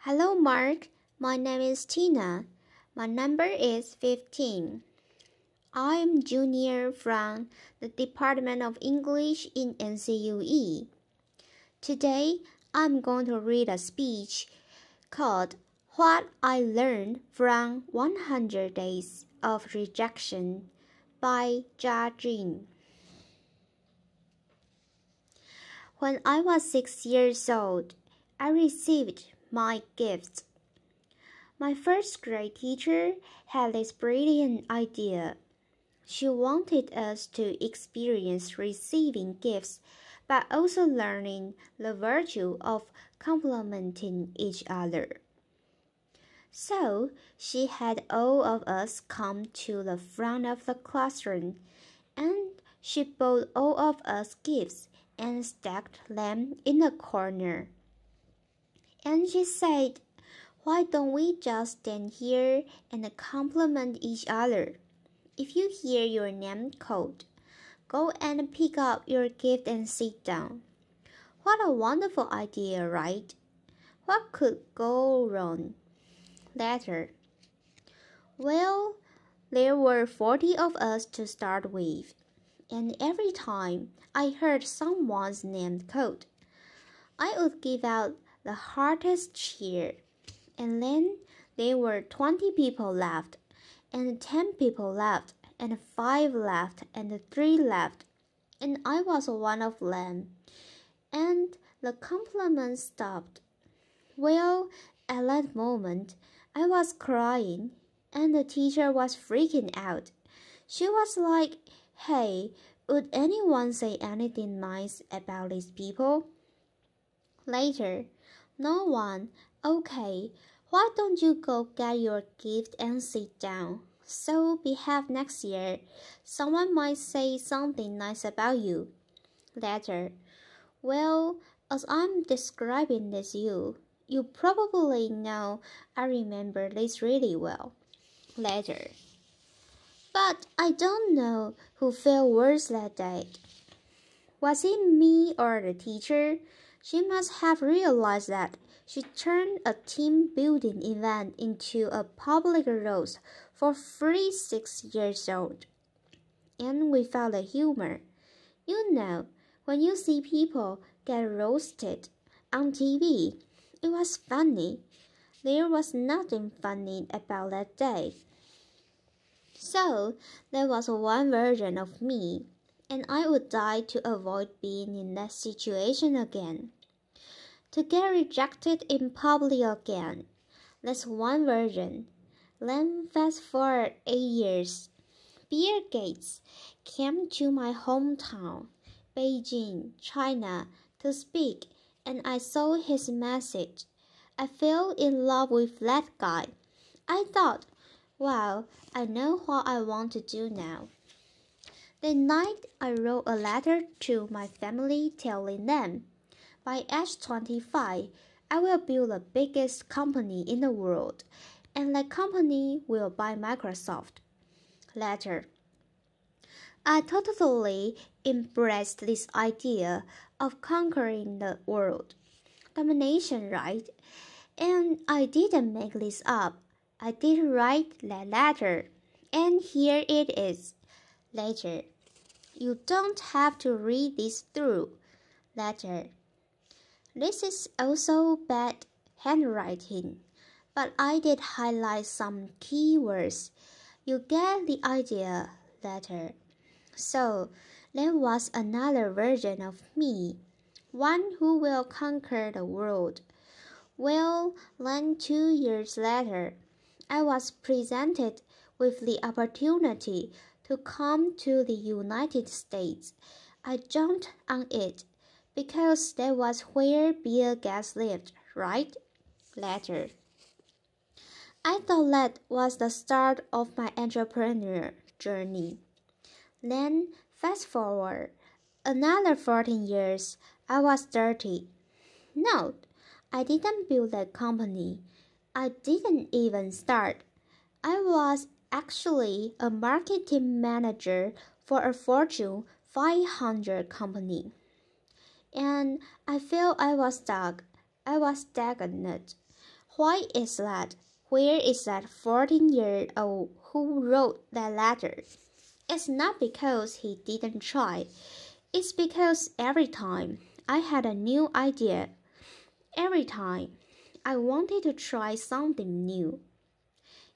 Hello, Mark. My name is Tina. My number is 15. I'm junior from the Department of English in NCUE. Today, I'm going to read a speech called What I Learned from 100 Days of Rejection by Jiang. When I was 6 years old, I received my gifts. My first grade teacher had this brilliant idea. She wanted us to experience receiving gifts, but also learning the virtue of complimenting each other. So she had all of us come to the front of the classroom, and she bought all of us gifts and stacked them in a corner. And she said, "Why don't we just stand here and compliment each other? If you hear your name called, go and pick up your gift and sit down." What a wonderful idea, right? What could go wrong? Later. Well, there were 40 of us to start with, and every time I heard someone's name called, I would give out the hardest cheer. And then there were 20 people left, and 10 people left, and 5 left, and 3 left, and I was one of them. And the compliments stopped. Well, at that moment, I was crying, and the teacher was freaking out. She was like, "Hey, would anyone say anything nice about these people?" Later, no one. "Okay, why don't you go get your gift and sit down? So behave next year. Someone might say something nice about you." Later. Well, as I'm describing this you probably know I remember this really well. Later. But I don't know who felt worse that day. Was it me or the teacher? She must have realized that she turned a team building event into a public roast for 6 years old. And we felt the humor. You know, when you see people get roasted on TV, it was funny. There was nothing funny about that day. So, there was one version of me, and I would die to avoid being in that situation again. To get rejected in public again. That's one version. Then fast forward 8 years. Bill Gates came to my hometown, Beijing, China, to speak, and I saw his message. I fell in love with that guy. I thought, wow, I know what I want to do now. That night, I wrote a letter to my family telling them, by age 25, I will build the biggest company in the world, and that company will buy Microsoft. Later. I totally embraced this idea of conquering the world. Domination, right? And I didn't make this up. I did write that letter, and here it is. Later. You don't have to read this through. Later. This is also bad handwriting, but I did highlight some key words. You get the idea. Later. So, there was another version of me, one who will conquer the world. Well, then 2 years later, I was presented with the opportunity to come to the United States. I jumped on it because that was where Bill Gates lived, right? Later. I thought that was the start of my entrepreneur journey. Then, fast forward another 14 years, I was 30. No, I didn't build that company. I didn't even start. I was actually a marketing manager for a Fortune 500 company. And I felt I was stuck. I was stagnant. why is that? Where is that 14-year-old who wrote that letter? It's not because he didn't try. It's because every time I had a new idea, every time I wanted to try something new,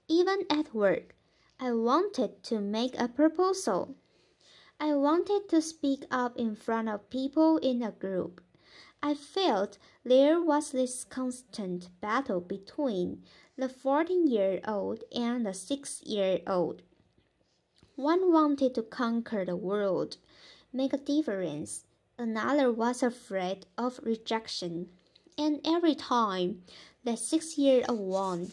even at work, I wanted to make a proposal. I wanted to speak up in front of people in a group. I felt there was this constant battle between the 14-year-old and the 6-year-old. One wanted to conquer the world, make a difference. Another was afraid of rejection. And every time, the 6-year-old won.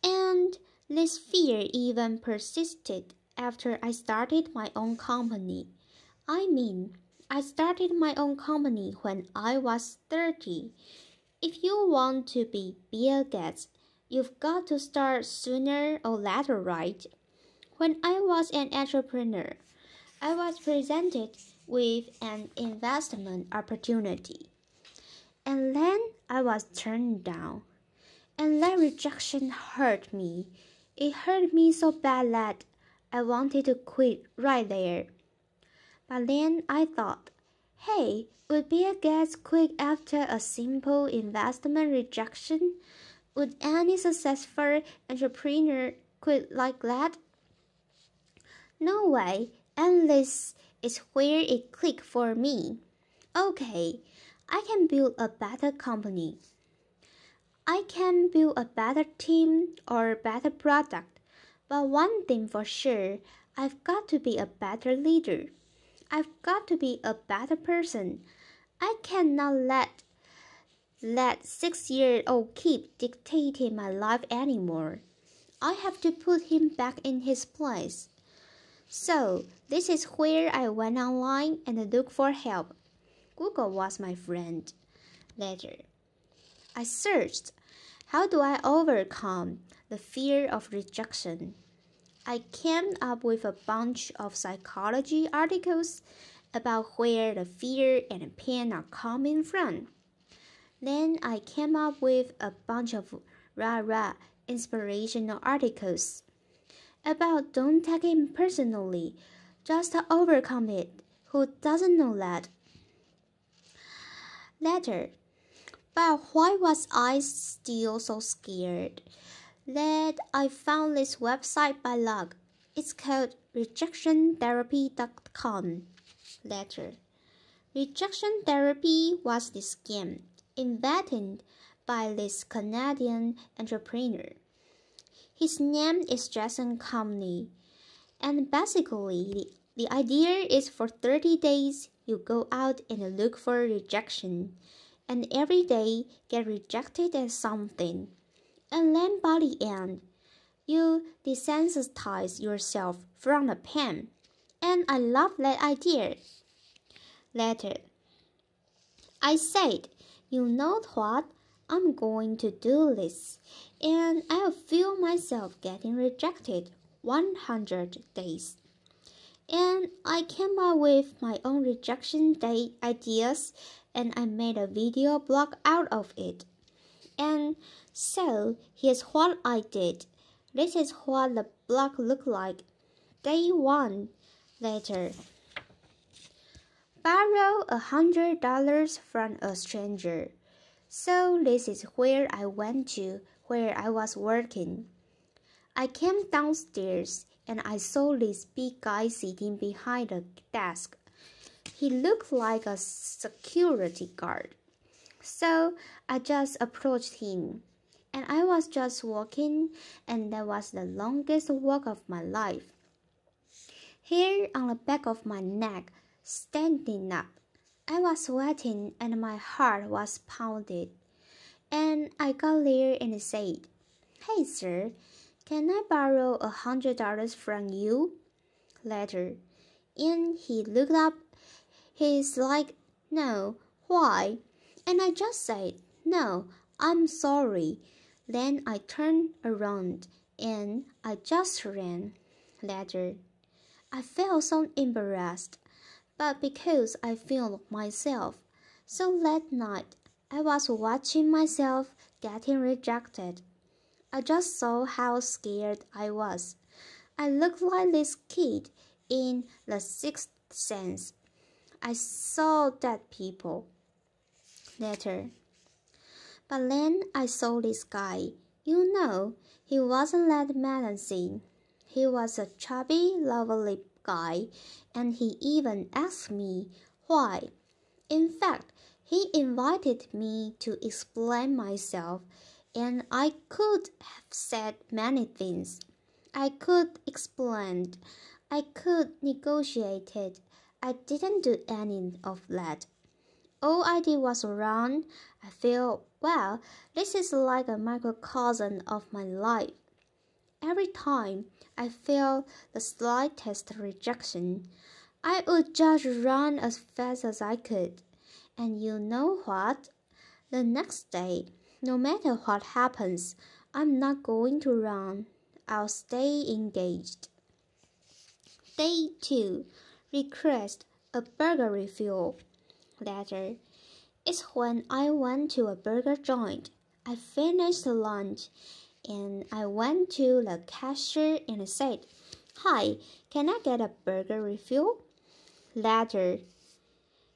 And this fear even persisted after I started my own company. I started my own company when I was 30. If you want to be Bill Gates, you've got to start sooner or later, right? When I was an entrepreneur, I was presented with an investment opportunity. And then I was turned down. And that rejection hurt me. It hurt me so bad that I wanted to quit right there. But then I thought, hey, would Bill Gates quit after a simple investment rejection? Would any successful entrepreneur quit like that? No way, and this is where it clicked for me. Okay, I can build a better company. I can build a better team or better product. But one thing for sure, I've got to be a better leader. I've got to be a better person. I cannot let that 6-year-old keep dictating my life anymore. I have to put him back in his place. So, this is where I went online and looked for help. Google was my friend. Later, I searched, how do I overcome the fear of rejection? I came up with a bunch of psychology articles about where the fear and pain are coming from. Then I came up with a bunch of rah-rah inspirational articles about don't take it personally, just overcome it. Who doesn't know that? Later, but why was I still so scared? That I found this website by luck. It's called rejectiontherapy.com. Later, rejection therapy was this scam invented by this Canadian entrepreneur. His name is Jason Comey, and basically the idea is for 30 days you go out and look for rejection, and every day get rejected at something, and then by the end, you desensitize yourself from the pain, and I love that idea. Later, I said, you know what? I'm going to do this, and I'll feel myself getting rejected 100 days. And I came up with my own rejection day ideas, and I made a video blog out of it. And so, here's what I did. This is what the blog looked like. Day 1. Later, borrow $100 from a stranger. So this is where I went to, where I was working. I came downstairs and I saw this big guy sitting behind the desk. He looked like a security guard. So I just approached him. And I was just walking, and that was the longest walk of my life. Hair on the back of my neck, standing up. I was sweating and my heart was pounded. And I got there and said, hey sir, can I borrow $100 from you? Later, and he looked up. He's like, no, why? And I just said, no, I'm sorry. Then I turned around and I just ran. Later, I felt so embarrassed, but because I filmed myself. So that night, I was watching myself getting rejected. I just saw how scared I was. I looked like this kid in The Sixth Sense. I saw dead people. Later. But then I saw this guy. You know, he wasn't that menacing. He was a chubby, lovely guy, and he even asked me why. In fact, he invited me to explain myself, and I could have said many things. I could explain. I could negotiate it. I didn't do any of that. All I did was run. I felt, well, this is like a microcosm of my life. Every time I felt the slightest rejection, I would just run as fast as I could. And you know what? The next day, no matter what happens, I'm not going to run. I'll stay engaged. Day 2. Request a burger refill. Later. It's when I went to a burger joint. I finished lunch and I went to the cashier and said, "Hi, can I get a burger refill?" Later,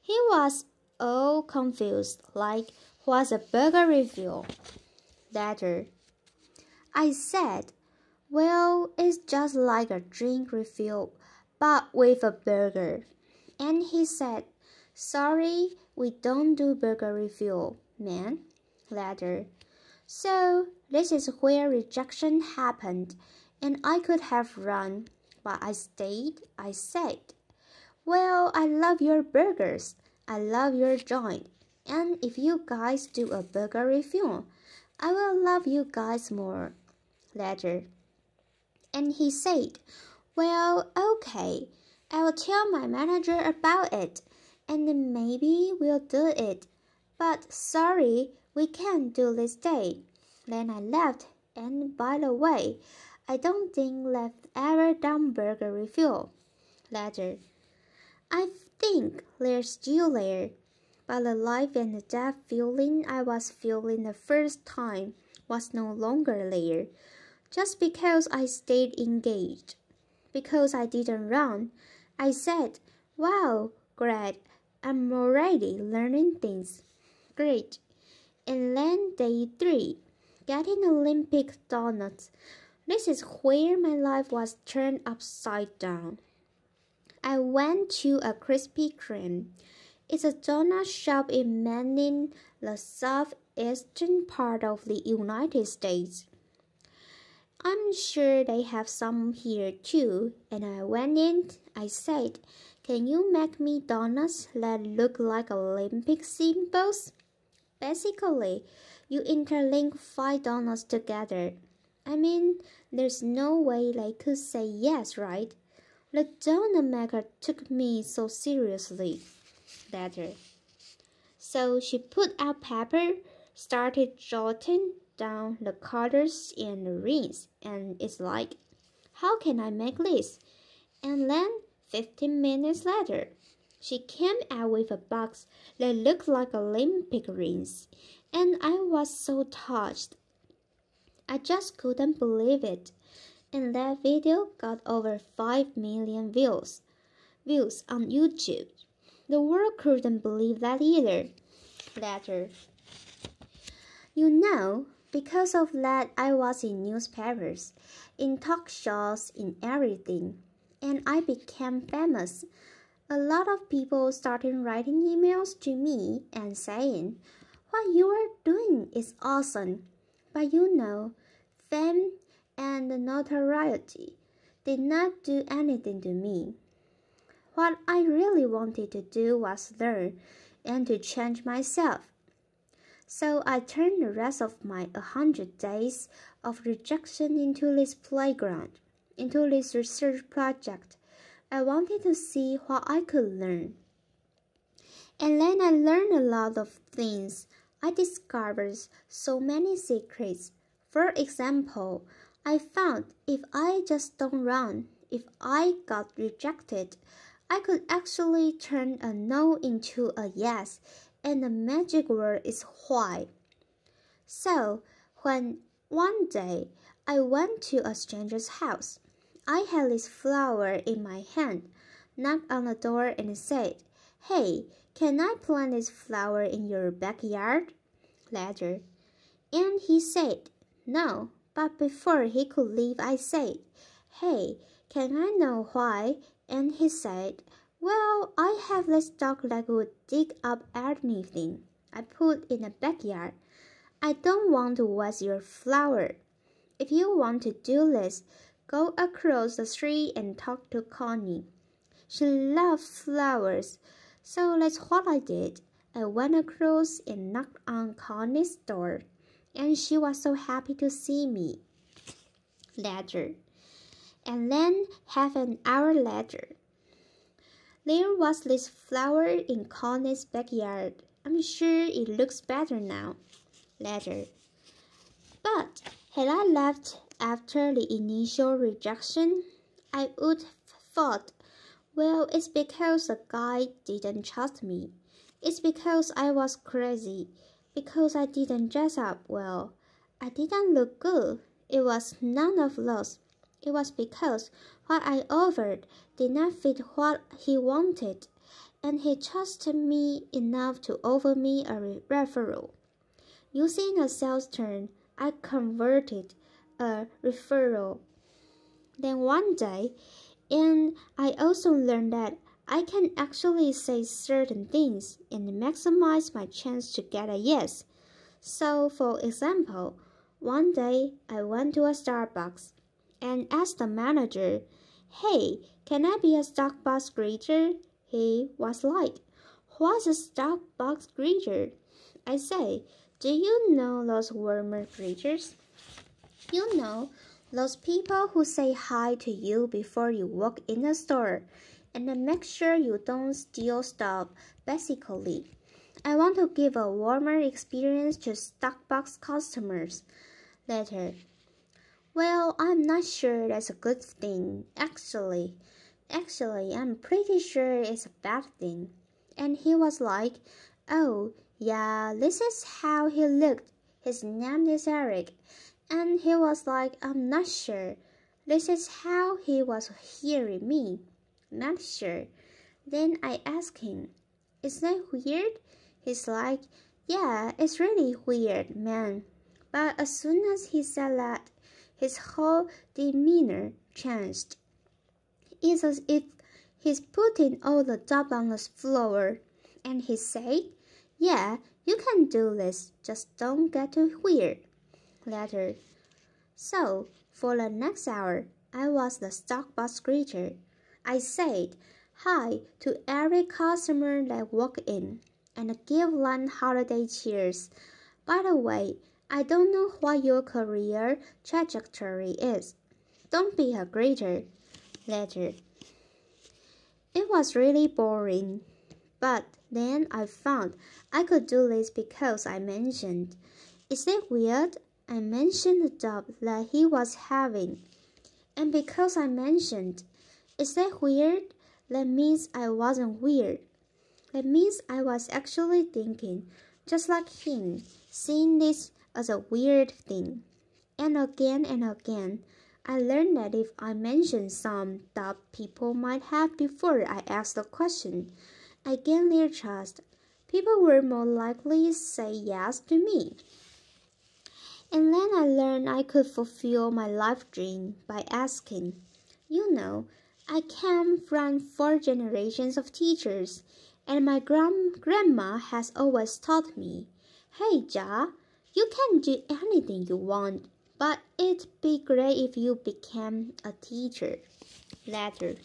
he was all confused, like, "What's a burger refill?" Later, I said, "Well, it's just like a drink refill, but with a burger." And he said, "Sorry, we don't do burger refill, man." Later. So, this is where rejection happened, and I could have run, but I stayed. I said, "Well, I love your burgers. I love your joint. And if you guys do a burger refill, I will love you guys more." Later. And he said, "Well, okay, I'll tell my manager about it, and then maybe we'll do it. But sorry, we can't do this day." Then I left, and by the way, I don't think they've ever done burger refill. Later. I think they're still there, but the life and death feeling I was feeling the first time was no longer there. Just because I stayed engaged, because I didn't run, I said, "Wow, great, I'm already learning things." Great. And then day 3, getting Olympic donuts. This is where my life was turned upside down. I went to a Krispy Kreme. It's a donut shop in Manning, the southeastern part of the United States. I'm sure they have some here too, and I went in. I said, "Can you make me donuts that look like Olympic symbols?" Basically, you interlink 5 donuts together. I mean, there's no way they could say yes, right? The donut maker took me so seriously. Later. So she put out paper, started jotting down the colors and the rings, and it's like, "How can I make this?" And then 15 minutes later, she came out with a box that looked like Olympic rings, and I was so touched. I just couldn't believe it. And that video got over 5 million views on YouTube. The world couldn't believe that either. Later. You know, because of that, I was in newspapers, in talk shows, in everything, and I became famous. A lot of people started writing emails to me and saying, "What you are doing is awesome." But you know, fame and notoriety did not do anything to me. What I really wanted to do was learn and to change myself. So I turned the rest of my 100 days of rejection into this playground, into this research project. I wanted to see what I could learn. And then I learned a lot of things. I discovered so many secrets. For example, I found if I just don't run, if I got rejected, I could actually turn a no into a yes, and the magic word is why. So, when one day I went to a stranger's house, I had this flower in my hand, knocked on the door and said, "Hey, can I plant this flower in your backyard?" Later. And he said, "No," but before he could leave I said, "Hey, can I know why?" And he said, "Well, I have this dog that would dig up anything I put in the backyard. I don't want to waste your flower. If you want to do this, go across the street and talk to Connie. She loves flowers." So that's what I did. I went across and knocked on Connie's door, and she was so happy to see me. Later. And then, half an hour later, there was this flower in Connie's backyard. I'm sure it looks better now. Later. But had I left after the initial rejection, I would have thought, well, it's because the guy didn't trust me. It's because I was crazy. Because I didn't dress up well. I didn't look good. It was none of those. It was because what I offered did not fit what he wanted, and he trusted me enough to offer me a referral. Using a sales term, I converted a referral. Then one day, and I also learned that I can actually say certain things and maximize my chance to get a yes. So, for example, one day I went to a Starbucks and asked the manager, "Hey, can I be a Starbucks greeter?" He was like, "What's a Starbucks greeter?" I say, "Do you know those warmer greeters? You know, those people who say hi to you before you walk in the store and then make sure you don't steal stuff, basically. I want to give a warmer experience to Starbucks customers." Later. Well, I'm not sure that's a good thing, actually. I'm pretty sure it's a bad thing. And he was like, "Oh, yeah, this is how he looked. His name is Eric." And he was like, "I'm not sure. This is how he was hearing me. Not sure." Then I asked him, "Is that weird?" He's like, "Yeah, it's really weird, man." But as soon as he said that, his whole demeanor changed. It's as if he's putting all the dough on the floor. And he said, "Yeah, you can do this, just don't get too weird." Later. So, for the next hour, I was the Starbucks greeter. I said hi to every customer that walked in and give them holiday cheers. By the way, I don't know what your career trajectory is. Don't be a greeter. Later. It was really boring. But then I found I could do this because I mentioned. Is it weird? I mentioned the job that he was having. And because I mentioned, is that weird? That means I wasn't weird. That means I was actually thinking, just like him, seeing this as a weird thing. And again, I learned that if I mentioned some doubt people might have before I asked the question, I gained their trust. People were more likely to say yes to me. And then I learned I could fulfill my life dream by asking. You know, I came from 4 generations of teachers, and my grandma has always taught me, "Hey, Ja, you can do anything you want, but it'd be great if you became a teacher." Later.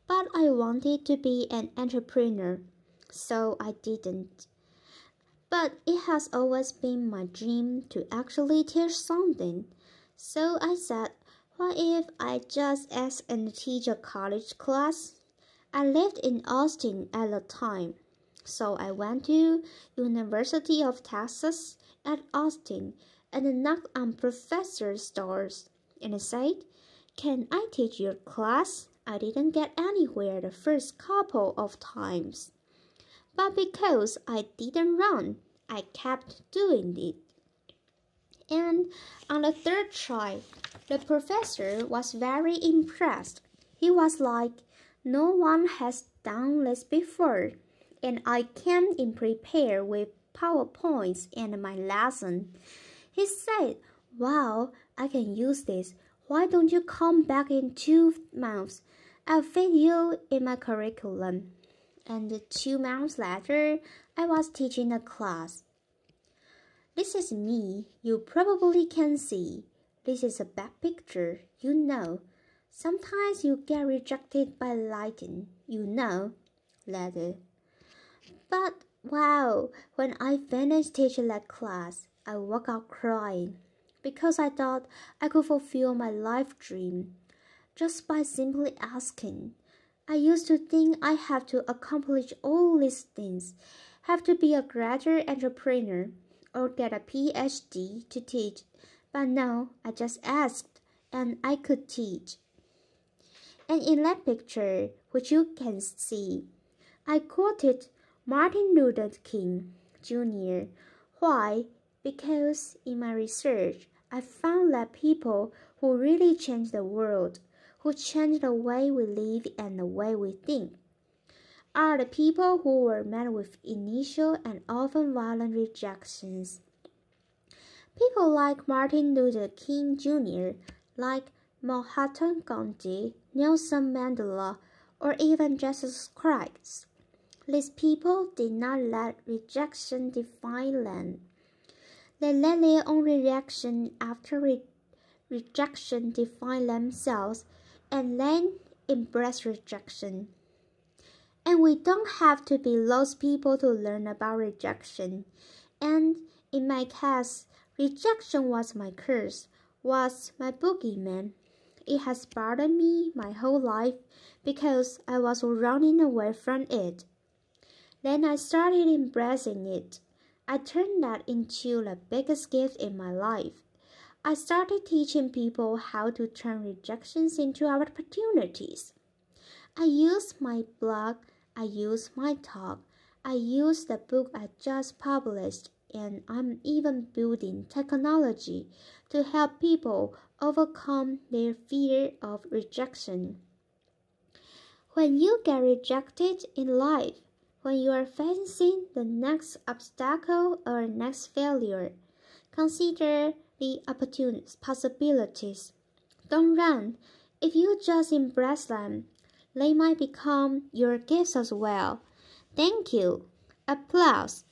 But I wanted to be an entrepreneur, so I didn't. But it has always been my dream to actually teach something. So I said, what if I just asked and teach a college class? I lived in Austin at the time. So I went to University of Texas at Austin and knocked on professors' doors and said, "Can I teach your class?" I didn't get anywhere the first couple of times. But because I didn't run, I kept doing it. And on the third try, the professor was very impressed. He was like, "No one has done this before." And I came in prepared with PowerPoints and my lesson. He said, "Wow, I can use this. Why don't you come back in 2 months? I'll fit you in my curriculum." And 2 months later, I was teaching a class. This is me, you probably can see. This is a bad picture, you know. Sometimes you get rejected by lighting, you know, later. But wow, when I finished teaching that class, I walked out crying because I thought I could fulfill my life dream just by simply asking. I used to think I have to accomplish all these things, have to be a graduate entrepreneur or get a PhD to teach, but no, I just asked and I could teach. And in that picture, which you can see, I quoted Martin Luther King Jr. Why? Because in my research, I found that people who really change the world, who change the way we live and the way we think, are the people who were met with initial and often violent rejections. People like Martin Luther King Jr., like Mahatma Gandhi, Nelson Mandela, or even Jesus Christ. These people did not let rejection define them. They let their own reaction after rejection define themselves and then embrace rejection. And we don't have to be those people to learn about rejection. And in my case, rejection was my curse, was my boogeyman. It has bothered me my whole life because I was running away from it. Then I started embracing it. I turned that into the biggest gift in my life. I started teaching people how to turn rejections into opportunities. I used my blog, I used my talk, I used the book I just published, and I'm even building technology to help people overcome their fear of rejection. When you get rejected in life, when you are facing the next obstacle or next failure, consider the possibilities. Don't run. If you just embrace them, they might become your gifts as well. Thank you. Applause.